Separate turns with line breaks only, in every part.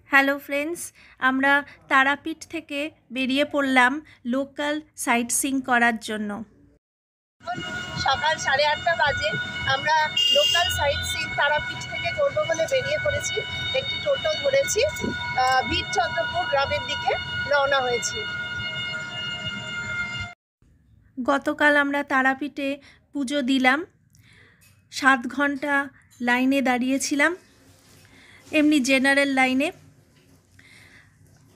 Hello friends, আমরা তারাপীঠ থেকে বেরিয়ে পড়লাম লোকাল সাইট সিইং করার জন্য।
সকাল 8:30 বাজে আমরা লোকাল সাইট সিইং তারাপীঠ থেকে করবো বলে বেরিয়ে পড়েছি। একটি টোটো ধরেছি, বীরচন্দ্রপুর গ্রামের দিকে রওনা হয়েছি।
গতকাল আমরা তারাপীঠে পুজো দিলাম, 7 ঘন্টা লাইনে দাঁড়িয়েছিলাম, এমনি জেনারেল লাইনে।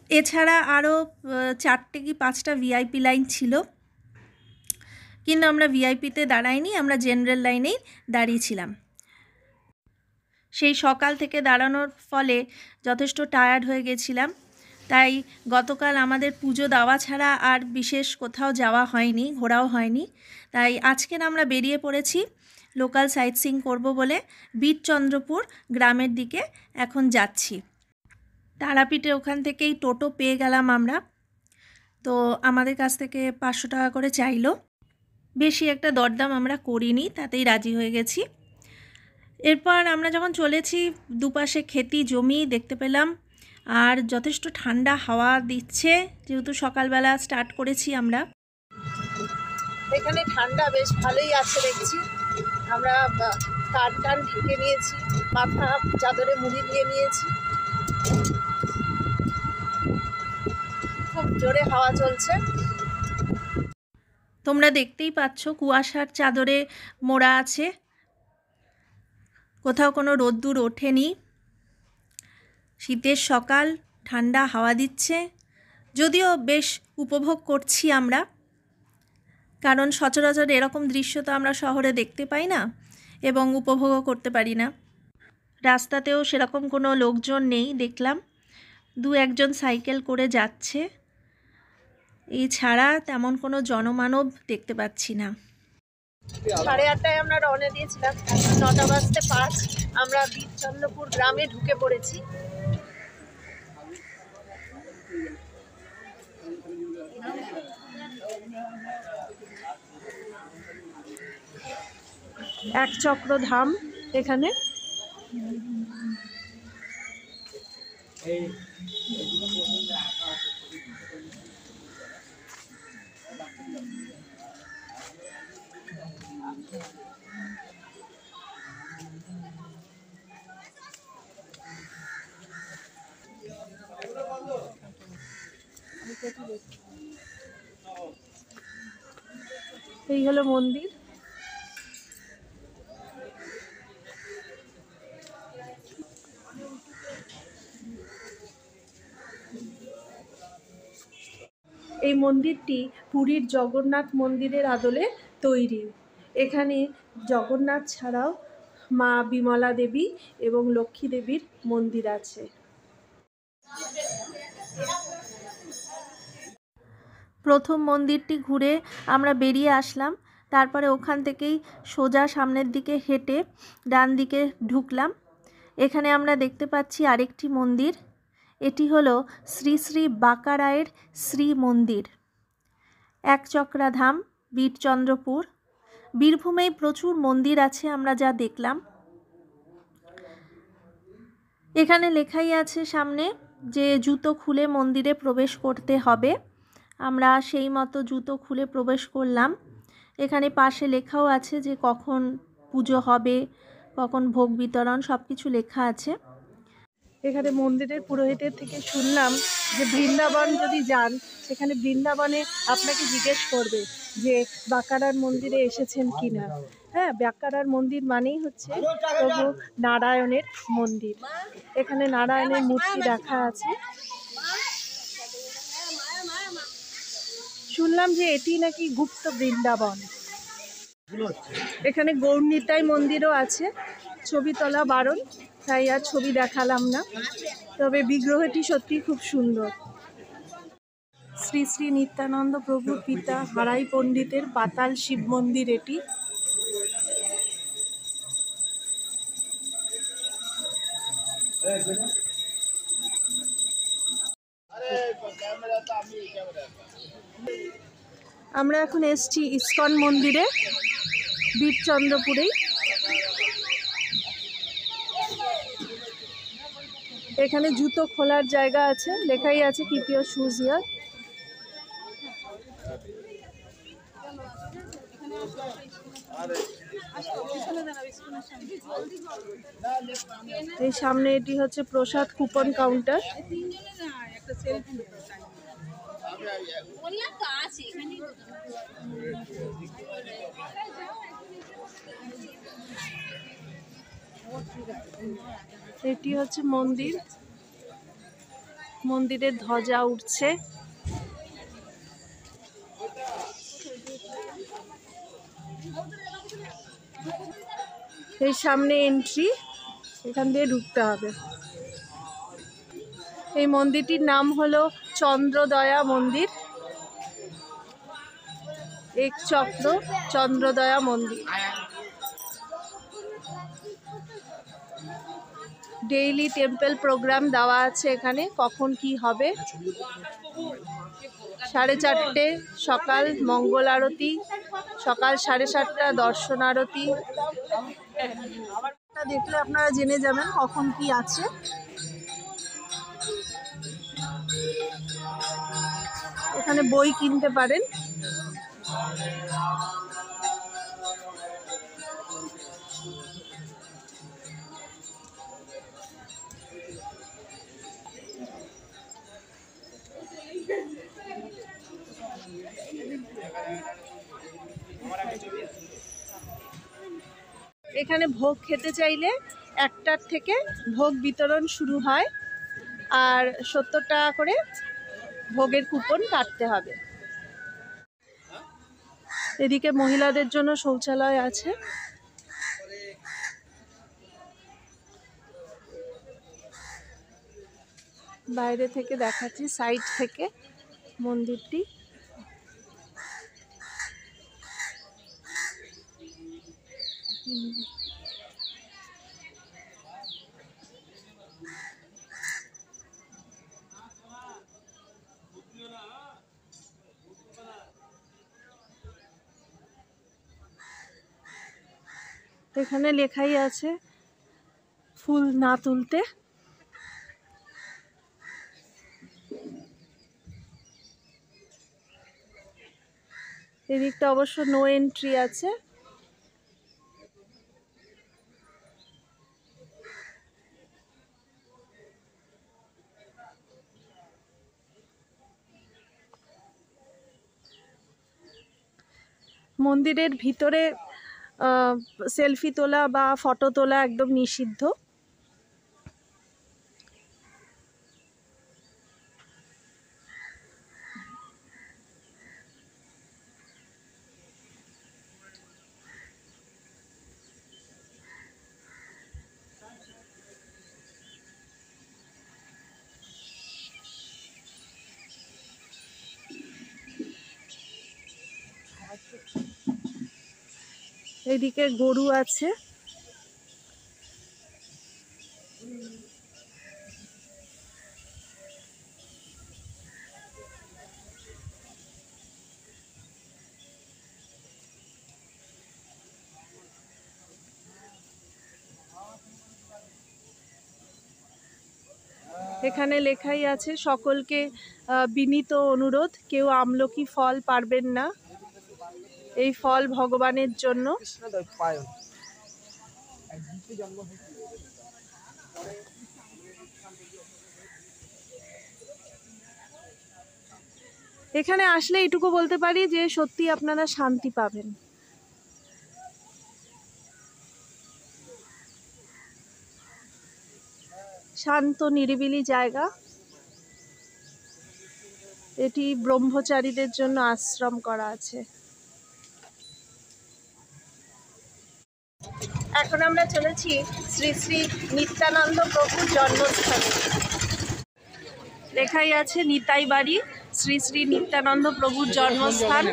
এছাড়া আরও 4টে কি 5টা ভিআইপি লাইন ছিল, কিন্তু আমরা ভিআইপিতে দাঁড়াইনি, আমরা জেনারেল লাইনেই দাঁড়িয়েছিলাম। সেই সকাল থেকে দাঁড়ানোর ফলে যথেষ্ট টায়ার্ড হয়ে গেছিলাম, তাই গতকাল আমাদের পুজো দেওয়া ছাড়া আর বিশেষ কোথাও যাওয়া হয়নি, ঘোরাও হয়নি। তাই আজকের আমরা বেরিয়ে পড়েছি লোকাল সাইট সিইং করবো বলে বীরচন্দ্রপুর গ্রামের দিকে এখন যাচ্ছি। তারাপীঠে ওখান থেকেই টোটো পেয়ে গেলাম আমরা, তো আমাদের কাছ থেকে 500 টাকা করে চাইলো। বেশি একটা দরদাম আমরা করিনি, তাতেই রাজি হয়ে গেছি। এরপর আমরা যখন চলেছি, দুপাশে খেতি জমি দেখতে পেলাম, আর যথেষ্ট ঠান্ডা হাওয়া দিচ্ছে, যেহেতু সকালবেলা স্টার্ট করেছি আমরা।
এখানে ঠান্ডা বেশ ভালোই আছে দেখছি। আমরা কান ঢেকে নিয়েছি, মাথা চাদরে মুড়ি দিয়ে নিয়েছি। খুব জোরে হাওয়া চলছে,
তোমরা দেখতেই পাচ্ছ কুয়াশার চাদরে মোড়া আছে, কোথাও কোনো রোদ্দুর ওঠেনি। শীতের সকাল, ঠান্ডা হাওয়া দিচ্ছে, যদিও বেশ উপভোগ করছি আমরা, কারণ সচরাচর এরকম দৃশ্য তো আমরা শহরে দেখতে পাই না এবং উপভোগও করতে পারি না। রাস্তাতেও সেরকম কোনো লোকজন নেই, দেখলাম 2-1জন সাইকেল করে যাচ্ছে, এছাড়া তেমন কোনো জনমানব দেখতে পাচ্ছি না।
8:30টায় আমরা রওনা দিয়েছিলাম, 9টা বাজতে 5 আমরা বীরচন্দ্রপুর গ্রামে ঢুকে পড়েছি। এক চক্র ধাম এখানে। এই হলো মন্দির। এই মন্দিরটি পুরীর জগন্নাথ মন্দিরের আদলে তৈরি। এখানে জগন্নাথ ছাড়াও মা বিমলা দেবী এবং লক্ষ্মী দেবীর মন্দির আছে।
প্রথম মন্দিরটি ঘুরে আমরা বেরিয়ে আসলাম, তারপরে ওখান থেকেই সোজা সামনের দিকে হেঁটে ডান দিকে ঢুকলাম। এখানে আমরা দেখতে পাচ্ছি আরেকটি মন্দির, এটি হলো শ্রী শ্রী বাঁকারায়ের শ্রী মন্দির, একচক্রাধাম, বীরচন্দ্রপুর। বীরভূমেই প্রচুর মন্দির আছে আমরা যা দেখলাম। এখানে লেখাই আছে সামনে যে জুতো খুলে মন্দিরে প্রবেশ করতে হবে। আমরা সেই মতো জুতো খুলে প্রবেশ করলাম। এখানে পাশে লেখাও আছে যে কখন পুজো হবে, কখন ভোগ বিতরণ, সব কিছু লেখা আছে।
এখানে মন্দিরের পুরোহিতের থেকে শুনলাম যে বৃন্দাবন যদি যান, সেখানে বৃন্দাবনে আপনাকে জিজ্ঞেস করবে যে বাঁকারার মন্দিরে এসেছেন কিনা। হ্যাঁ, বাঁকারার মন্দির মানেই হচ্ছে প্রভু নারায়ণের মন্দির। এখানে নারায়ণের মূর্তি রাখা আছে। শুনলাম যে এটি নাকি গুপ্ত বৃন্দাবন। এখানে গৌরনিতাই মন্দিরও আছে, ছবি তোলা বারণ, তাই আর ছবি দেখালাম না, তবে বিগ্রহটি সত্যি খুব সুন্দর। শ্রী শ্রী নিত্যানন্দ প্রভুর পিতা হারাই পণ্ডিতের পাতাল শিব মন্দির এটি। আমরা এখন এসছি ইস্কন মন্দিরে, বীরচন্দ্রপুরেই। এখানে জুতো খোলার জায়গা আছে, লেখাই আছে কিপ ইওর শুজ হিয়ার। এই সামনে এটি হচ্ছে প্রসাদ কুপন কাউন্টার। এটি হচ্ছে মন্দির, মন্দিরের ধ্বজা উঠছে। এই সামনে এন্ট্রি, এখান দিয়ে ঢুকতে হবে। এই মন্দিরটির নাম হলো চন্দ্রদয়া মন্দির, এক চক্র চন্দ্রদয়া মন্দির। ডেইলি টেম্পল প্রোগ্রাম দেওয়া আছে এখানে, কখন কি হবে। 4:30 সকাল মঙ্গল আরতি, সকাল 7:30 দর্শন আরতি। দেখলে আপনারা জেনে যাবেন কখন কি আছে। এখানে বই কিনতে পারেন। এখানে ভোগ খেতে চাইলে 1টার থেকে ভোগ বিতরণ শুরু হয়, আর 70 টাকা করে ভোগের কুপন কাটতে হবে। এদিকে মহিলাদের জন্য শৌচালয় আছে। বাইরে থেকে দেখাচ্ছি, সাইড থেকে মন্দিরটি। এখানে লেখাই আছে ফুল না তুলতে। এদিকটা অবশ্য নো এন্ট্রি আছে। মন্দিরের ভিতরে সেলফি তোলা বা ফটো তোলা একদম নিষিদ্ধ। এদিকে গরু আছে। এখানে লেখাই আছে সকলকে বিনীত অনুরোধ, কেউ আমলকি ফল পারবেন না, এই ফল ভগবানের জন্য। এখানে আসলে এটুকু বলতে পারি যে সত্যি আপনারা শান্তি পাবেন। শান্ত নিরিবিলি জায়গা। এটি ব্রহ্মচারীদের জন্য আশ্রম করা আছে। এখন আমরা চলেছি শ্রী শ্রী নিত্যানন্দ প্রভুর জন্মস্থানে। লেখাই আছে নিতাই বাড়ি, শ্রী শ্রী নিত্যানন্দ প্রভুর জন্মস্থান।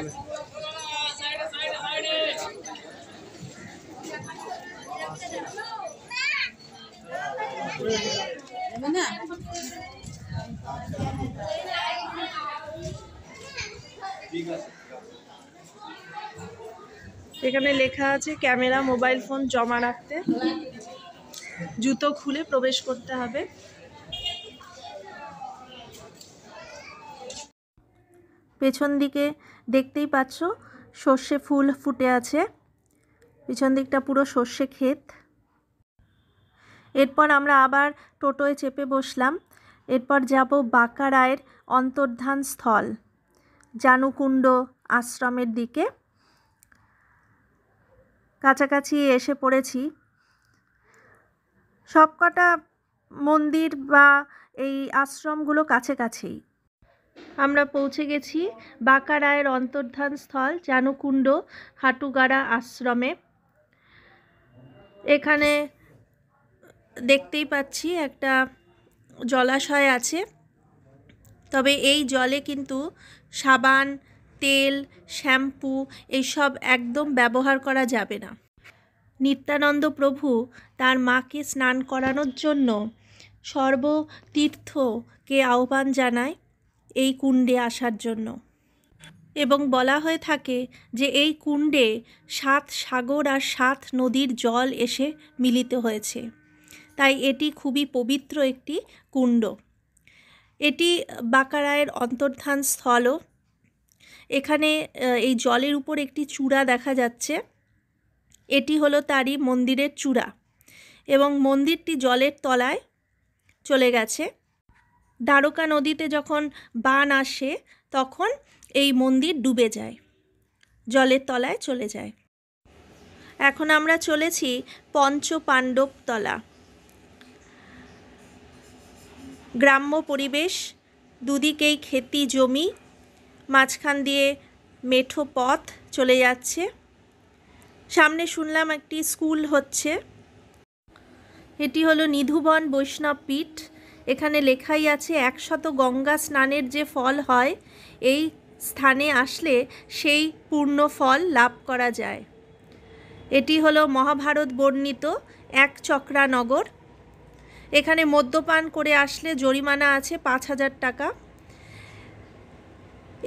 এখানে লেখা আছে ক্যামেরা মোবাইল ফোন জমা রাখতে, জুতো খুলে প্রবেশ করতে হবে।
পেছন দিকে দেখতেই পাচ্ছ সর্ষে ফুল ফুটে আছে, পিছন দিকটা পুরো সর্ষে ক্ষেত। এরপর আমরা আবার টোটোয় চেপে বসলাম। এরপর যাব বাঁকা রায়ের অন্তর্ধান স্থল জানুকুণ্ড আশ্রমের দিকে। কাছাকাছি এসে পড়েছি। সবকটা মন্দির বা এই আশ্রমগুলো কাছে কাছেই। আমরা পৌঁছে গেছি বাঁকা রায়ের অন্তর্ধান স্থল জানুকুণ্ড হাটুগাড়া আশ্রমে। এখানে দেখতেই পাচ্ছি একটা জলাশয় আছে, তবে এই জলে কিন্তু সাবান, তেল, শ্যাম্পু এইসব একদম ব্যবহার করা যাবে না। নিত্যানন্দ প্রভু তার মাকে স্নান করানোর জন্য সর্বতীর্থকে আহ্বান জানায় এই কুণ্ডে আসার জন্য, এবং বলা হয়ে থাকে যে এই কুণ্ডে 7 সাগর আর 7 নদীর জল এসে মিলিত হয়েছে, তাই এটি খুবই পবিত্র একটি কুণ্ড। এটি বাঁকা রায়ের অন্তর্ধান স্থলও। এখানে এই জলের উপর একটি চূড়া দেখা যাচ্ছে, এটি হলো তারই মন্দিরের চূড়া, এবং মন্দিরটি জলের তলায় চলে গেছে। দ্বারকা নদীতে যখন বান আসে তখন এই মন্দির ডুবে যায়, জলের তলায় চলে যায়। এখন আমরা চলেছি পঞ্চপাণ্ডবতলা। গ্রাম্য পরিবেশ, দুদিকেই ক্ষেতি জমি, মাঝখান দিয়ে মেঠো পথ চলে যাচ্ছে। সামনে শুনলাম একটি স্কুল হচ্ছে। এটি হলো নিধুবন বৈষ্ণব পীঠ। এখানে লেখাই আছে 100 গঙ্গা স্নানের যে ফল হয়, এই স্থানে আসলে সেই পূর্ণ ফল লাভ করা যায়। এটি হলো মহাভারত বর্ণিত একচক্রানগর। এখানে মদ্যপান করে আসলে জরিমানা আছে 5000 টাকা,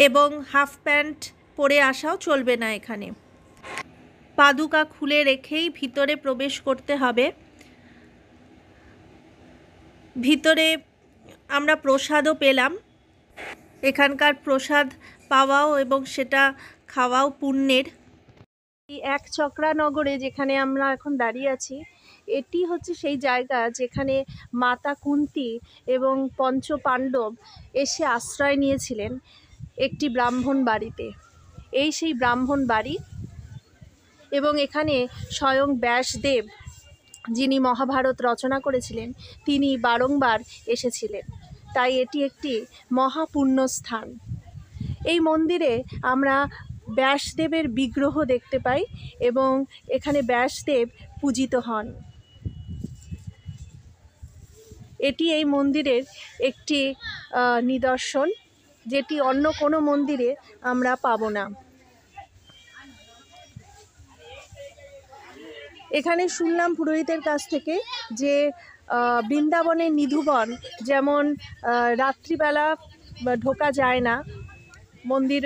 এবং হাফ প্যান্ট পরে আসাও চলবে না। এখানে পাদুকা খুলে রেখেই ভিতরে প্রবেশ করতে হবে। ভিতরে আমরা প্রসাদও পেলাম। এখানকার প্রসাদ পাওয়াও এবং সেটা খাওয়াও পুণ্যের। এই একচক্রানগরে যেখানে আমরা এখন দাঁড়িয়ে আছি, এটি হচ্ছে সেই জায়গা যেখানে মাতা কুন্তী এবং পঞ্চপাণ্ডব এসে আশ্রয় নিয়েছিলেন একটি ব্রাহ্মণ বাড়িতে। এই সেই ব্রাহ্মণ বাড়ি, এবং এখানে স্বয়ং ব্যাসদেব, যিনি মহাভারত রচনা করেছিলেন, তিনি বারংবার এসেছিলেন। তাই এটি একটি মহাপুণ্য স্থান। এই মন্দিরে আমরা ব্যাসদেবের বিগ্রহ দেখতে পাই, এবং এখানে ব্যাসদেব পূজিত হন। এটি এই মন্দিরের একটি নিদর্শন, যেটি অন্য কোনো মন্দিরে আমরা পাব না। এখানে শুনলাম পুরোহিতের কাছ থেকে যে বৃন্দাবনের নিধুবন যেমন রাত্রিবেলা ঢোকা যায় না, মন্দির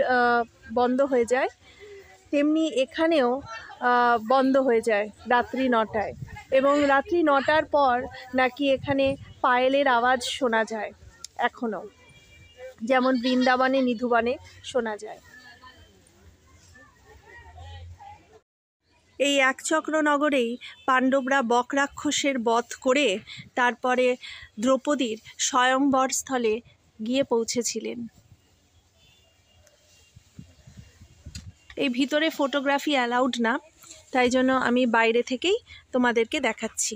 বন্ধ হয়ে যায়, তেমনি এখানেও বন্ধ হয়ে যায় রাত্রি 9টায়, এবং রাত্রি 9টার পর নাকি এখানে পায়েলের আওয়াজ শোনা যায় এখনও, যেমন বৃন্দাবনে নিধুবনে শোনা যায়। এই একচক্রনগরেই পাণ্ডবরা বকরাক্ষসের বধ করে তারপরে দ্রৌপদীর স্বয়ংবর স্থলে গিয়ে পৌঁছেছিলেন। এই ভিতরে ফটোগ্রাফি অ্যালাউড না, তাই জন্য আমি বাইরে থেকেই তোমাদেরকে দেখাচ্ছি।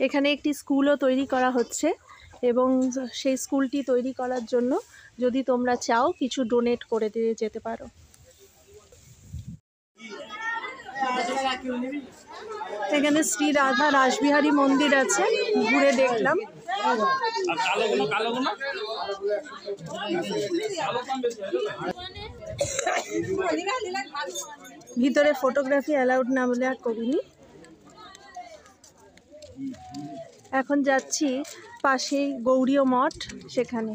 এখানে একটি স্কুলও তৈরি করা হচ্ছে, এবং সেই স্কুলটি তৈরি করার জন্য যদি তোমরা চাও কিছু ডোনেট করে দিয়ে যেতে পারো। এখানে শ্রী রাধা রাসবিহারী মন্দির আছে, ঘুরে দেখলাম। ভিতরে ফটোগ্রাফি অ্যালাউড না বলে আর করিনি। এখন যাচ্ছি পাশেই গৌড়ীয় মঠ, সেখানে।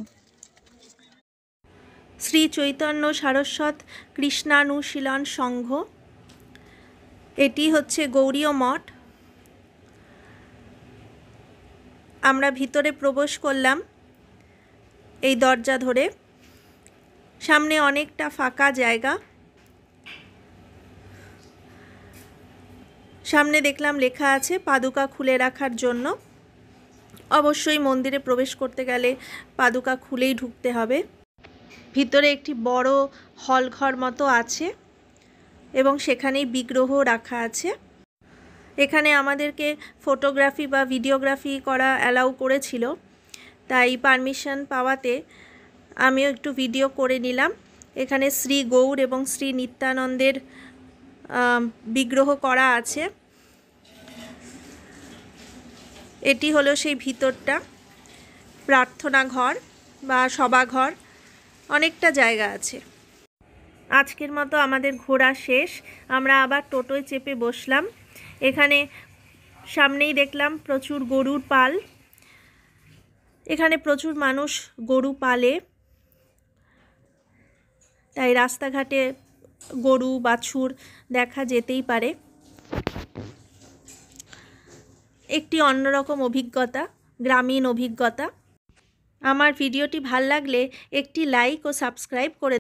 শ্রী চৈতন্য সারস্বত কৃষ্ণানুশীলন সংঘ, এটি হচ্ছে গৌড়ীয় মঠ। আমরা ভিতরে প্রবেশ করলাম। এই দরজা ধরে। সামনে অনেকটা ফাঁকা জায়গা। সামনে দেখলাম লেখা আছে পাদুকা খুলে রাখার জন্য। অবশ্যই মন্দিরে প্রবেশ করতে গেলে পাদুকা খুলেই ঢুকতে হবে। ভিতরে একটি বড় হল ঘর মতো আছে এবং সেখানেই বিগ্রহ রাখা আছে। এখানে আমাদেরকে ফটোগ্রাফি বা ভিডিওগ্রাফি করা অ্যালাউ করেছিল, তাই পারমিশন পাওয়াতে আমিও একটু ভিডিও করে নিলাম। এখানে শ্রী গৌর এবং শ্রী নিত্যানন্দের বিগ্রহ করা আছে। এটি হলো সেই ভিতরটা, প্রার্থনা ঘর বা সভাঘর, অনেকটা জায়গা আছে। আজকের মতো আমাদের ঘোরা শেষ। আমরা আবার টোটোয় চেপে বসলাম। এখানে সামনেই দেখলাম প্রচুর গরুর পাল। এখানে প্রচুর মানুষ গরু পালে, তাই রাস্তাঘাটে গরু বাছুর দেখা যেতেই পারে। একটি অন্যরকম অভিজ্ঞতা, গ্রামীণ অভিজ্ঞতা। আমার ভিডিওটি ভাল লাগলে একটি লাইক ও সাবস্ক্রাইব করে